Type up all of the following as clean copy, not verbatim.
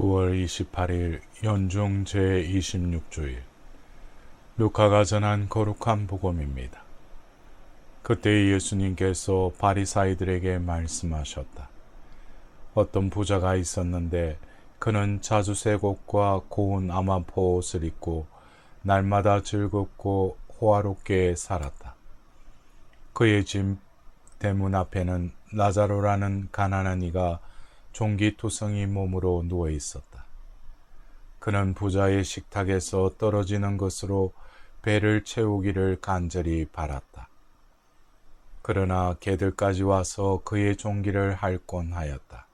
9월 28일 연중 제26주일 루카가 전한 거룩한 복음입니다. 그때 예수님께서 바리사이들에게 말씀하셨다. 어떤 부자가 있었는데 그는 자주색 옷과 고운 아마포 옷을 입고 날마다 즐겁고 호화롭게 살았다. 그의 집 대문 앞에는 라자로라는 가난한 이가 종기투성이 몸으로 누워 있었다. 그는 부자의 식탁에서 떨어지는 것으로 배를 채우기를 간절히 바랐다. 그러나 개들까지 와서 그의 종기를 핥곤 하였다.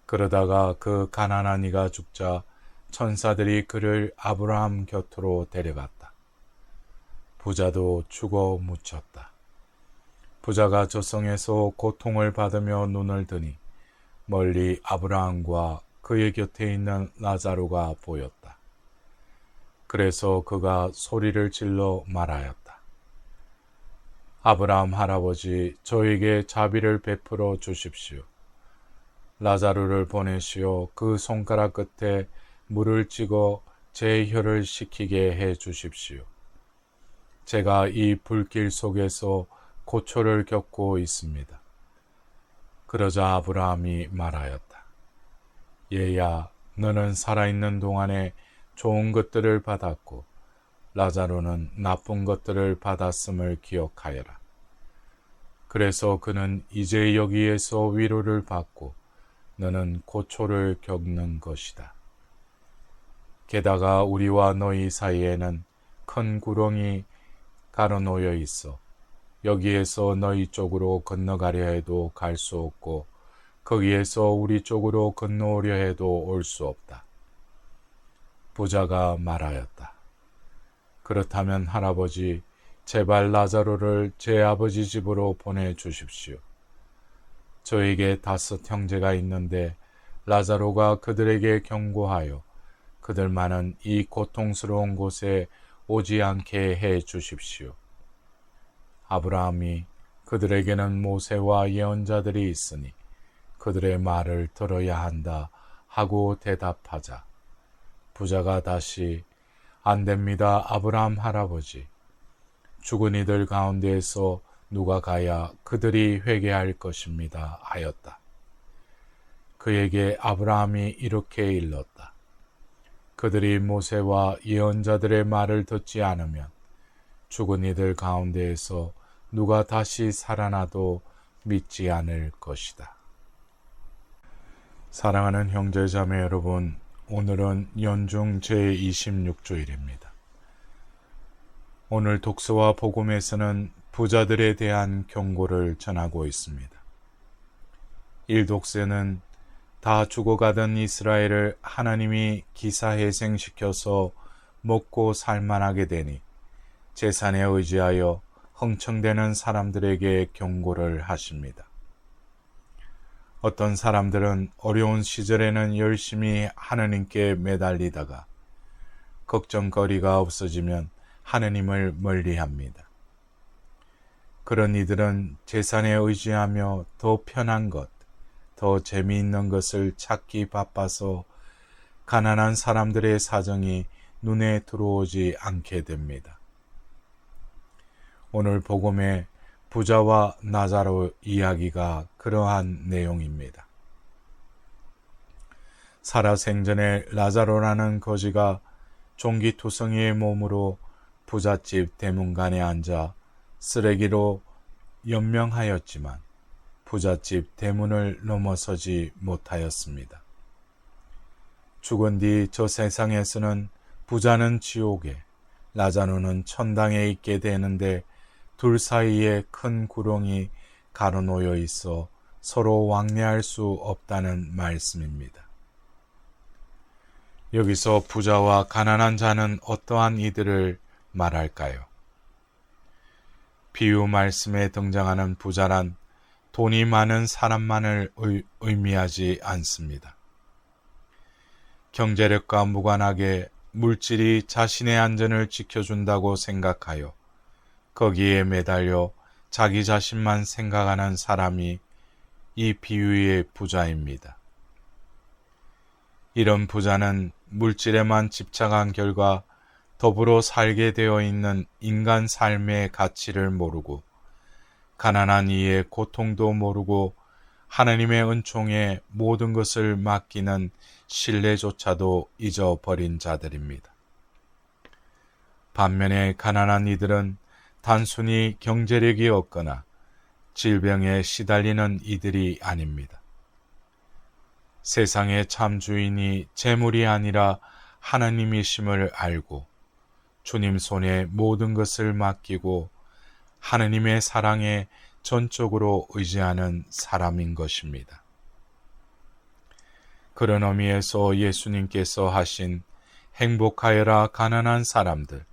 그러다가 그 가난한 이가 죽자 천사들이 그를 아브라함 곁으로 데려갔다. 부자도 죽어 묻혔다. 부자가 저성에서 고통을 받으며 눈을 드니 멀리 아브라함과 그의 곁에 있는 라자로가 보였다. 그래서 그가 소리를 질러 말하였다. 아브라함 할아버지, 저에게 자비를 베풀어 주십시오. 라자로를 보내시어 그 손가락 끝에 물을 찍어 제 혀를 식히게 해 주십시오. 제가 이 불길 속에서 고초를 겪고 있습니다. 그러자 아브라함이 말하였다. 얘야, 너는 살아있는 동안에 좋은 것들을 받았고 라자로는 나쁜 것들을 받았음을 기억하여라. 그래서 그는 이제 여기에서 위로를 받고 너는 고초를 겪는 것이다. 게다가 우리와 너희 사이에는 큰 구렁이 가로놓여 있어 여기에서 너희 쪽으로 건너가려 해도 갈 수 없고 거기에서 우리 쪽으로 건너오려 해도 올 수 없다. 부자가 말하였다. 그렇다면 할아버지, 제발 라자로를 제 아버지 집으로 보내주십시오. 저에게 5 형제가 있는데 라자로가 그들에게 경고하여 그들만은 이 고통스러운 곳에 오지 않게 해 주십시오. 아브라함이 그들에게는 모세와 예언자들이 있으니 그들의 말을 들어야 한다 하고 대답하자 부자가 다시 안 됩니다, 아브라함 할아버지. 죽은 이들 가운데에서 누가 가야 그들이 회개할 것입니다 하였다. 그에게 아브라함이 이렇게 일렀다. 그들이 모세와 예언자들의 말을 듣지 않으면 죽은 이들 가운데에서 누가 다시 살아나도 믿지 않을 것이다. 사랑하는 형제자매 여러분, 오늘은 연중 제26주일입니다. 오늘 독서와 복음에서는 부자들에 대한 경고를 전하고 있습니다. 1독서는 다 죽어가던 이스라엘을 하나님이 기사회생시켜서 먹고 살만하게 되니 재산에 의지하여 흥청대는 사람들에게 경고를 하십니다. 어떤 사람들은 어려운 시절에는 열심히 하느님께 매달리다가 걱정거리가 없어지면 하느님을 멀리합니다. 그런 이들은 재산에 의지하며 더 편한 것, 더 재미있는 것을 찾기 바빠서 가난한 사람들의 사정이 눈에 들어오지 않게 됩니다. 오늘 복음의 부자와 라자로 이야기가 그러한 내용입니다. 살아생전에 라자로라는 거지가 종기투성이의 몸으로 부잣집 대문간에 앉아 쓰레기로 연명하였지만 부잣집 대문을 넘어서지 못하였습니다. 죽은 뒤 저 세상에서는 부자는 지옥에, 라자로는 천당에 있게 되는데 둘 사이에 큰 구렁이 가로놓여 있어 서로 왕래할 수 없다는 말씀입니다. 여기서 부자와 가난한 자는 어떠한 이들을 말할까요? 비유 말씀에 등장하는 부자란 돈이 많은 사람만을 의미하지 않습니다. 경제력과 무관하게 물질이 자신의 안전을 지켜준다고 생각하여 거기에 매달려 자기 자신만 생각하는 사람이 이 비유의 부자입니다. 이런 부자는 물질에만 집착한 결과 더불어 살게 되어 있는 인간 삶의 가치를 모르고 가난한 이의 고통도 모르고 하나님의 은총에 모든 것을 맡기는 신뢰조차도 잊어버린 자들입니다. 반면에 가난한 이들은 단순히 경제력이 없거나 질병에 시달리는 이들이 아닙니다. 세상의 참 주인이 재물이 아니라 하나님이심을 알고 주님 손에 모든 것을 맡기고 하나님의 사랑에 전적으로 의지하는 사람인 것입니다. 그런 의미에서 예수님께서 하신 행복하여라 가난한 사람들,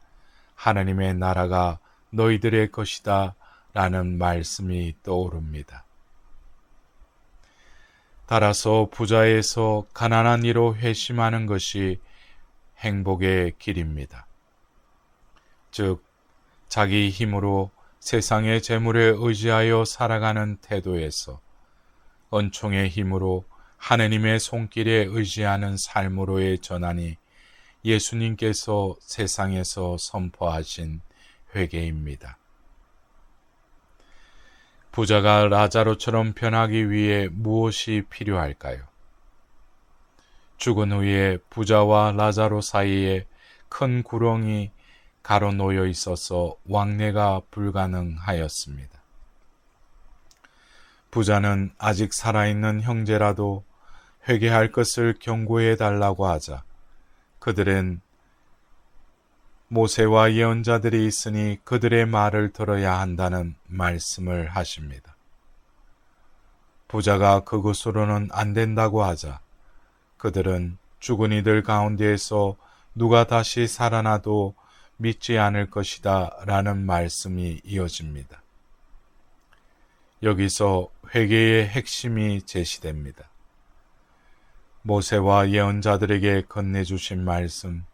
하나님의 나라가 너희들의 것이다 라는 말씀이 떠오릅니다. 따라서 부자에서 가난한 이로 회심하는 것이 행복의 길입니다. 즉, 자기 힘으로 세상의 재물에 의지하여 살아가는 태도에서 은총의 힘으로 하느님의 손길에 의지하는 삶으로의 전환이 예수님께서 세상에서 선포하신 회개입니다. 부자가 라자로처럼 변하기 위해 무엇이 필요할까요? 죽은 후에 부자와 라자로 사이에 큰 구렁이 가로놓여 있어서 왕래가 불가능하였습니다. 부자는 아직 살아있는 형제라도 회개할 것을 경고해 달라고 하자 그들은 모세와 예언자들이 있으니 그들의 말을 들어야 한다는 말씀을 하십니다. 부자가 그것으로는 안 된다고 하자 그들은 죽은 이들 가운데에서 누가 다시 살아나도 믿지 않을 것이다 라는 말씀이 이어집니다. 여기서 회개의 핵심이 제시됩니다. 모세와 예언자들에게 건네주신 말씀,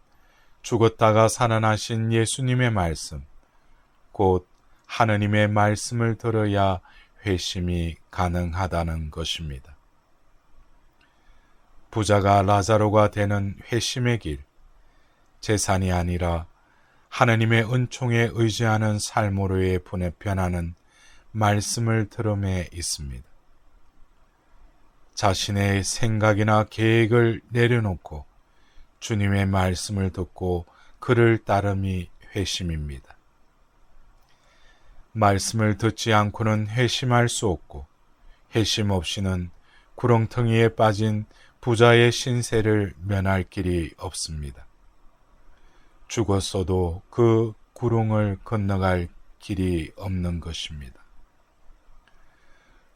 죽었다가 살아나신 예수님의 말씀, 곧 하느님의 말씀을 들어야 회심이 가능하다는 것입니다. 부자가 라자로가 되는 회심의 길, 재산이 아니라 하느님의 은총에 의지하는 삶으로의 변하는 말씀을 들음에 있습니다. 자신의 생각이나 계획을 내려놓고 주님의 말씀을 듣고 그를 따름이 회심입니다. 말씀을 듣지 않고는 회심할 수 없고 회심 없이는 구렁텅이에 빠진 부자의 신세를 면할 길이 없습니다. 죽었어도 그 구렁을 건너갈 길이 없는 것입니다.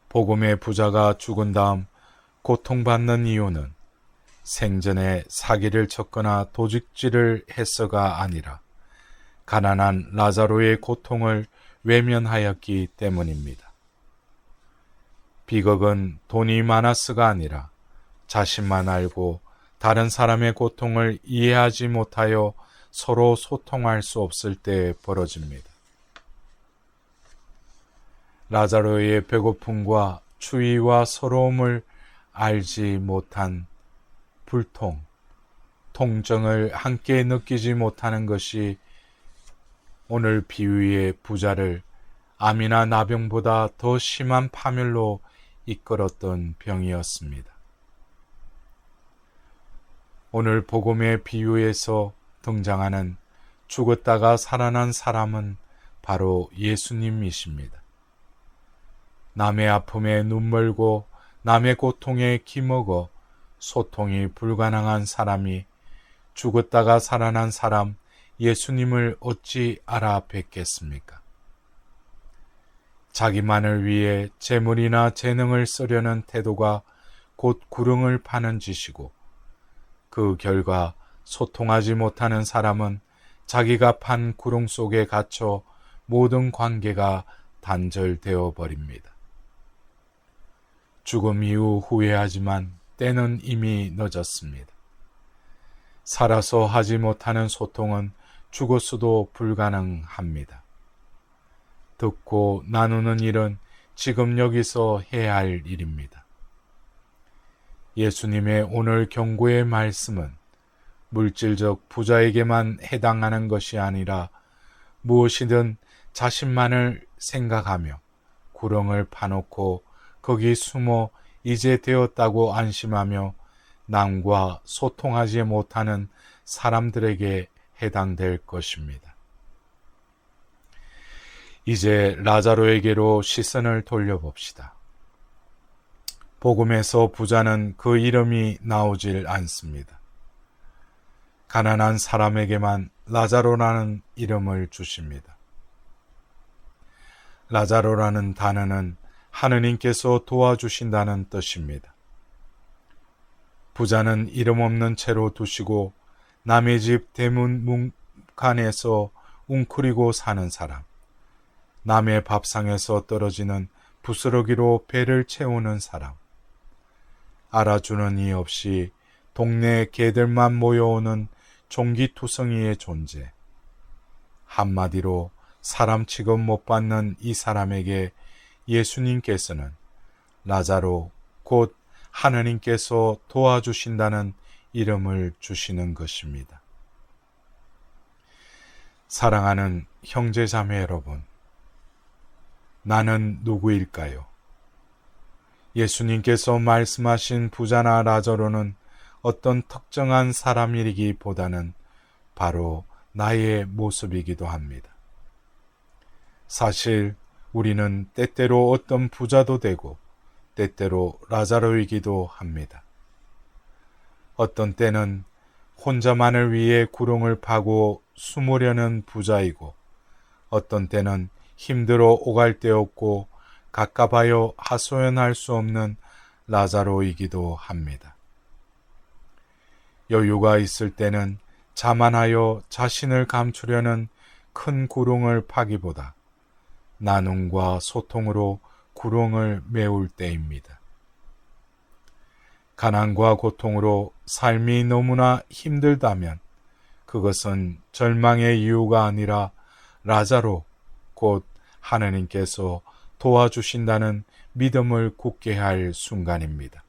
복음의 부자가 죽은 다음 고통받는 이유는 생전에 사기를 쳤거나 도둑질을 했어가 아니라 가난한 라자로의 고통을 외면하였기 때문입니다. 비극은 돈이 많았어가 아니라 자신만 알고 다른 사람의 고통을 이해하지 못하여 서로 소통할 수 없을 때 벌어집니다. 라자로의 배고픔과 추위와 서러움을 알지 못한 불통, 통증을 함께 느끼지 못하는 것이 오늘 비유의 부자를 암이나 나병보다 더 심한 파멸로 이끌었던 병이었습니다. 오늘 복음의 비유에서 등장하는 죽었다가 살아난 사람은 바로 예수님이십니다. 남의 아픔에 눈멀고 남의 고통에 기먹어 소통이 불가능한 사람이 죽었다가 살아난 사람 예수님을 어찌 알아뵙겠습니까? 자기만을 위해 재물이나 재능을 쓰려는 태도가 곧 구렁을 파는 짓이고 그 결과 소통하지 못하는 사람은 자기가 판 구렁 속에 갇혀 모든 관계가 단절되어 버립니다. 죽음 이후 후회하지만 때는 이미 늦었습니다. 살아서 하지 못하는 소통은 죽었어도 불가능합니다. 듣고 나누는 일은 지금 여기서 해야 할 일입니다. 예수님의 오늘 경고의 말씀은 물질적 부자에게만 해당하는 것이 아니라 무엇이든 자신만을 생각하며 구렁을 파놓고 거기 숨어 이제 되었다고 안심하며 남과 소통하지 못하는 사람들에게 해당될 것입니다. 이제 라자로에게로 시선을 돌려봅시다. 복음에서 부자는 그 이름이 나오질 않습니다. 가난한 사람에게만 라자로라는 이름을 주십니다. 라자로라는 단어는 하느님께서 도와주신다는 뜻입니다. 부자는 이름 없는 채로 두시고 남의 집 대문 문간에서 웅크리고 사는 사람, 남의 밥상에서 떨어지는 부스러기로 배를 채우는 사람, 알아주는 이 없이 동네 개들만 모여오는 종기투성이의 존재, 한마디로 사람 취급 못 받는 이 사람에게 예수님께서는 라자로 곧 하느님께서 도와주신다는 이름을 주시는 것입니다. 사랑하는 형제자매 여러분, 나는 누구일까요? 예수님께서 말씀하신 부자나 라자로는 어떤 특정한 사람이기보다는 바로 나의 모습이기도 합니다. 사실 우리는 때때로 어떤 부자도 되고 때때로 라자로이기도 합니다. 어떤 때는 혼자만을 위해 구렁을 파고 숨으려는 부자이고 어떤 때는 힘들어 오갈 데 없고 가까바여 하소연할 수 없는 라자로이기도 합니다. 여유가 있을 때는 자만하여 자신을 감추려는 큰 구렁을 파기보다 나눔과 소통으로 구렁을 메울 때입니다. 가난과 고통으로 삶이 너무나 힘들다면 그것은 절망의 이유가 아니라 라자로 곧 하느님께서 도와주신다는 믿음을 굳게 할 순간입니다.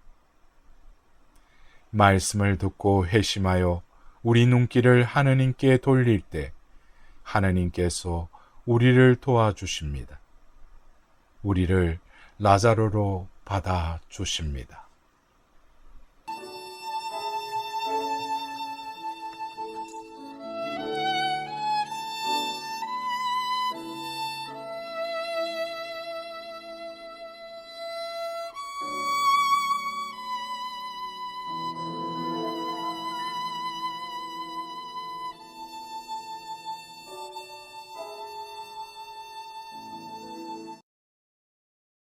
말씀을 듣고 회심하여 우리 눈길을 하느님께 돌릴 때 하느님께서 우리를 도와주십니다. 우리를 라자로로 받아주십니다.